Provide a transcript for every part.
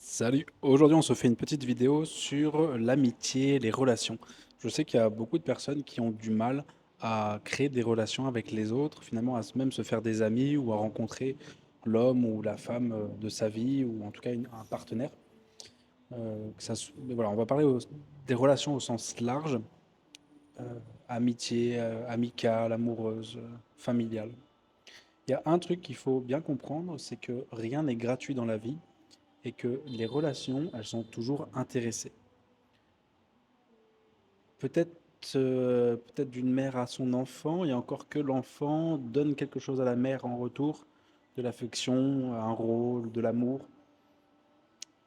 Salut, aujourd'hui on se fait une petite vidéo sur l'amitié, les relations. Je sais qu'il y a beaucoup de personnes qui ont du mal à créer des relations avec les autres, finalement même se faire des amis ou à rencontrer l'homme ou la femme de sa vie ou en tout cas un partenaire. Mais voilà, on va parler des relations au sens large, amitié, amicale, amoureuse, familiale. Il y a un truc qu'il faut bien comprendre, c'est que rien n'est gratuit dans la vie et que les relations, elles sont toujours intéressées. Peut-être peut-être d'une mère à son enfant, et encore que l'enfant donne quelque chose à la mère en retour, de l'affection, un rôle, de l'amour.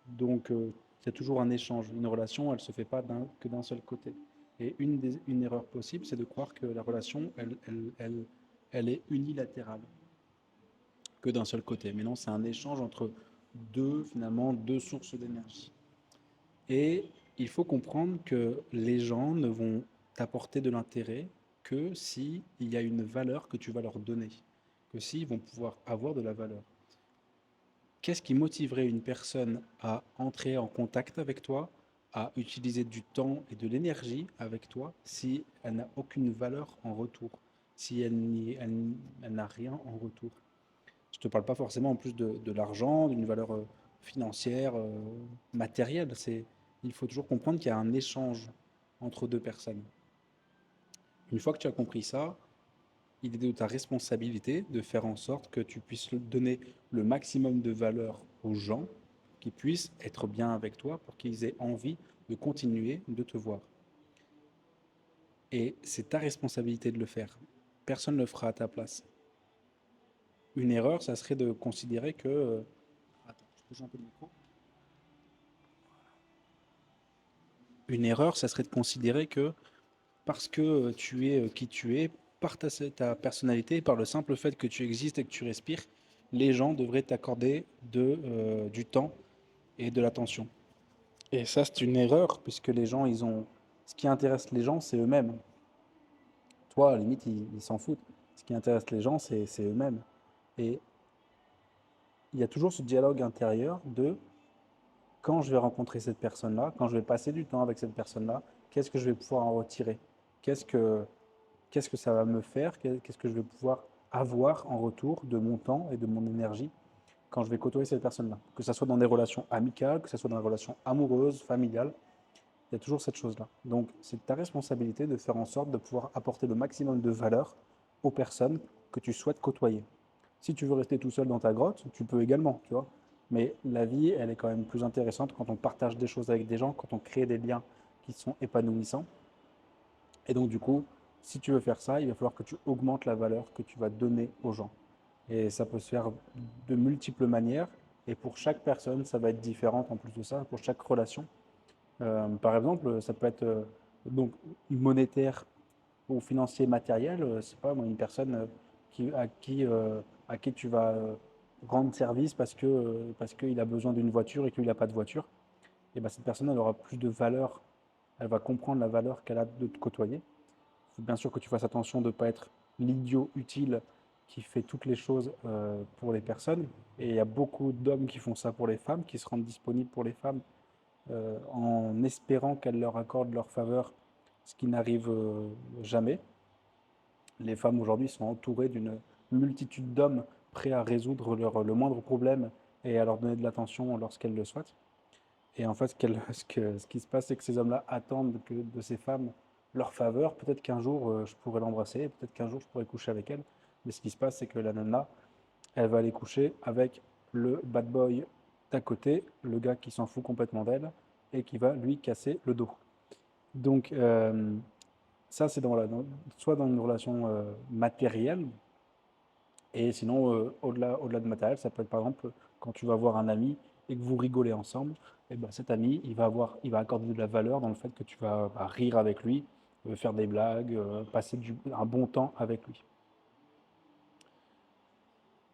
Donc c'est toujours un échange. Une relation, elle se fait pas que d'un seul côté. Et une erreur possible, c'est de croire que la relation, elle est unilatérale, que d'un seul côté. Mais non, c'est un échange entre finalement, deux sources d'énergie. Et il faut comprendre que les gens ne vont t'apporter de l'intérêt que si il y a une valeur que tu vas leur donner, que s'ils vont pouvoir avoir de la valeur. Qu'est-ce qui motiverait une personne à entrer en contact avec toi, à utiliser du temps et de l'énergie avec toi si elle n'a aucune valeur en retour, si elle n'a rien en retour? Je ne te parle pas forcément en plus de l'argent, d'une valeur financière, matérielle. Il faut toujours comprendre qu'il y a un échange entre deux personnes. Une fois que tu as compris ça, il est de ta responsabilité de faire en sorte que tu puisses donner le maximum de valeur aux gens, qui puissent être bien avec toi pour qu'ils aient envie de continuer de te voir. Et c'est ta responsabilité de le faire. Personne ne le fera à ta place. Une erreur, ça serait de considérer que... Attends, je bouge un peu le micro. Une erreur, ça serait de considérer que parce que tu es qui tu es, par ta personnalité, par le simple fait que tu existes et que tu respires, les gens devraient t'accorder du temps et de l'attention. Et ça, c'est une erreur, puisque les gens, ils ont... Ce qui intéresse les gens, c'est eux-mêmes. Toi, à la limite, ils s'en foutent. Ce qui intéresse les gens, c'est eux-mêmes. Et il y a toujours ce dialogue intérieur de quand je vais rencontrer cette personne-là, quand je vais passer du temps avec cette personne-là, qu'est-ce que je vais pouvoir en retirer? Qu'est-ce que, qu'est-ce que ça va me faire? Qu'est-ce que je vais pouvoir avoir en retour de mon temps et de mon énergie quand je vais côtoyer cette personne-là? Que ce soit dans des relations amicales, que ce soit dans des relations amoureuses, familiales, il y a toujours cette chose-là. Donc, c'est ta responsabilité de faire en sorte de pouvoir apporter le maximum de valeur aux personnes que tu souhaites côtoyer. Si tu veux rester tout seul dans ta grotte, tu peux également, tu vois. Mais la vie, elle est quand même plus intéressante quand on partage des choses avec des gens, quand on crée des liens qui sont épanouissants. Et donc, du coup, si tu veux faire ça, il va falloir que tu augmentes la valeur que tu vas donner aux gens. Et ça peut se faire de multiples manières. Et pour chaque personne, ça va être différent en plus de ça, pour chaque relation. Par exemple, ça peut être donc monétaire ou financier matériel. C'est pas moi, une personne qui, à, qui, à qui tu vas rendre service parce qu'il a besoin d'une voiture et qu'il n'a pas de voiture. Et ben, cette personne, elle aura plus de valeur. Elle va comprendre la valeur qu'elle a de te côtoyer. Il faut bien sûr que tu fasses attention de ne pas être l'idiot utile qui fait toutes les choses pour les personnes. Et il y a beaucoup d'hommes qui font ça pour les femmes, qui se rendent disponibles pour les femmes en espérant qu'elles leur accordent leur faveur, ce qui n'arrive jamais. Les femmes aujourd'hui sont entourées d'une multitude d'hommes prêts à résoudre le moindre problème et à leur donner de l'attention lorsqu'elles le souhaitent. Et en fait, ce qui se passe, c'est que ces hommes-là attendent de ces femmes leur faveur. Peut-être qu'un jour, je pourrais l'embrasser, peut-être qu'un jour, je pourrais coucher avec elle. Mais ce qui se passe, c'est que la nana, elle va aller coucher avec le bad boy d'à côté, le gars qui s'en fout complètement d'elle et qui va lui casser le dos. Donc, ça, c'est soit dans une relation matérielle, et sinon, au-delà de matériel, ça peut être par exemple quand tu vas voir un ami et que vous rigolez ensemble, et ben, cet ami, il va accorder de la valeur dans le fait que tu vas rire avec lui, faire des blagues, passer un bon temps avec lui.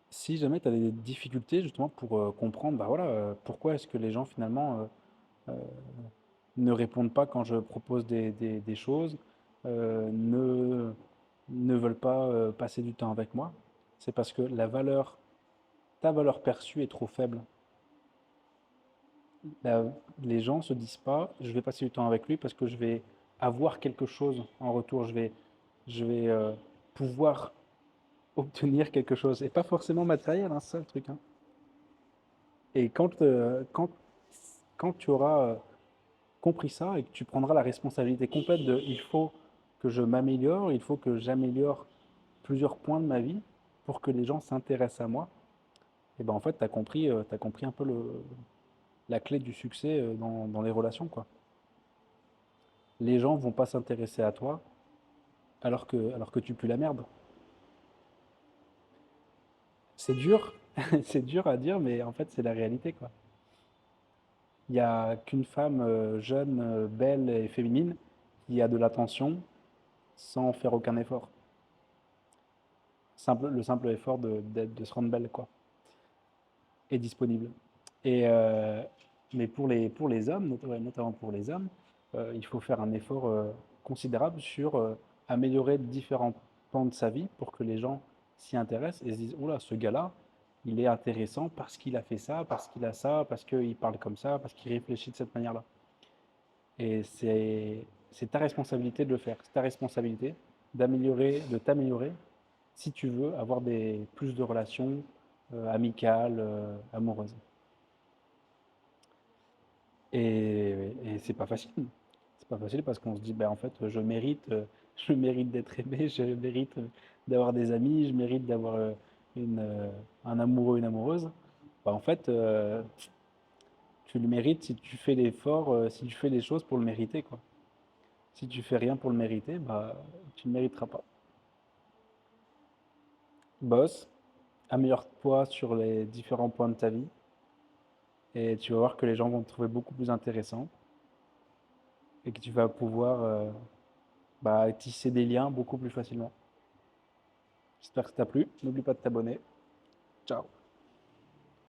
Si jamais tu as des difficultés justement pour comprendre, bah voilà, pourquoi est-ce que les gens finalement ne répondent pas quand je propose des choses, ne, ne veulent pas passer du temps avec moi, c'est parce que ta valeur perçue est trop faible. la- les gens se disent pas, je vais passer du temps avec lui parce que je vais avoir quelque chose en retour, je vais pouvoir obtenir quelque chose, et pas forcément matériel, hein, c'est ça le truc, hein. Et quand tu auras compris ça et que tu prendras la responsabilité complète de il faut que je m'améliore, il faut que j'améliore plusieurs points de ma vie pour que les gens s'intéressent à moi, et ben en fait, t'as compris un peu la clé du succès dans les relations, quoi. Les gens vont pas s'intéresser à toi alors que tu pues la merde. C'est dur, c'est dur à dire, mais en fait, c'est la réalité, quoi. Il n'y a qu'une femme jeune, belle et féminine qui a de l'attention sans faire aucun effort. Le simple effort de se rendre belle, quoi, et disponible. Et, mais pour les hommes, ouais, notamment pour les hommes, il faut faire un effort considérable sur améliorer différents pans de sa vie pour que les gens s'y intéressent et se disent, oula, ce gars-là, il est intéressant parce qu'il a fait ça, parce qu'il parle comme ça, parce qu'il réfléchit de cette manière-là. Et c'est ta responsabilité de le faire. C'est ta responsabilité de t'améliorer si tu veux avoir plus de relations amicales, amoureuses. Et c'est pas facile. C'est pas facile parce qu'on se dit, ben, en fait, je mérite d'être aimé, je mérite d'avoir des amis, je mérite d'avoir une, euh, un amoureux, une amoureuse. Bah, en fait, tu le mérites si tu fais l'effort, si tu fais les choses pour le mériter, quoi. Si tu fais rien pour le mériter, bah, tu ne le mériteras pas. Bosse, améliore-toi sur les différents points de ta vie et tu vas voir que les gens vont te trouver beaucoup plus intéressant et que tu vas pouvoir bah, tisser des liens beaucoup plus facilement. J'espère que ça t'a plu. N'oublie pas de t'abonner. Ciao.